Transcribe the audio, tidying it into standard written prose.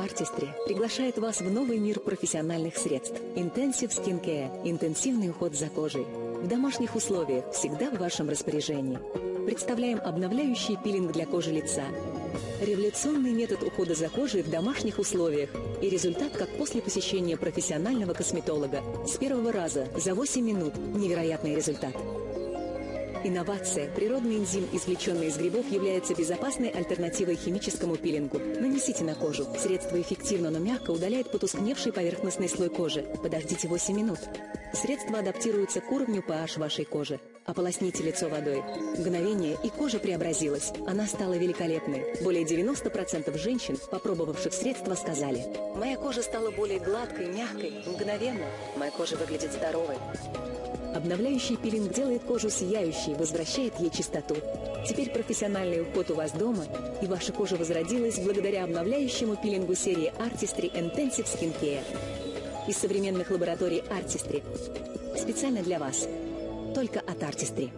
Artistry приглашает вас в новый мир профессиональных средств. Intensive Skin Care – интенсивный уход за кожей. В домашних условиях, всегда в вашем распоряжении. Представляем обновляющий пилинг для кожи лица. Революционный метод ухода за кожей в домашних условиях. И результат, как после посещения профессионального косметолога. С первого раза, за 8 минут. Невероятный результат. Инновация. Природный энзим, извлеченный из грибов, является безопасной альтернативой химическому пилингу. Нанесите на кожу. Средство эффективно, но мягко удаляет потускневший поверхностный слой кожи. Подождите 8 минут. Средство адаптируется к уровню pH вашей кожи. Ополосните лицо водой. Мгновение, и кожа преобразилась. Она стала великолепной. Более 90% женщин, попробовавших средство, сказали: «Моя кожа стала более гладкой, мягкой, мгновенно. Моя кожа выглядит здоровой». Обновляющий пилинг делает кожу сияющей, возвращает ей чистоту. Теперь профессиональный уход у вас дома, и ваша кожа возродилась благодаря обновляющему пилингу серии Artistry Intensive Skin Care. Из современных лабораторий Artistry. Специально для вас. Только от Artistry.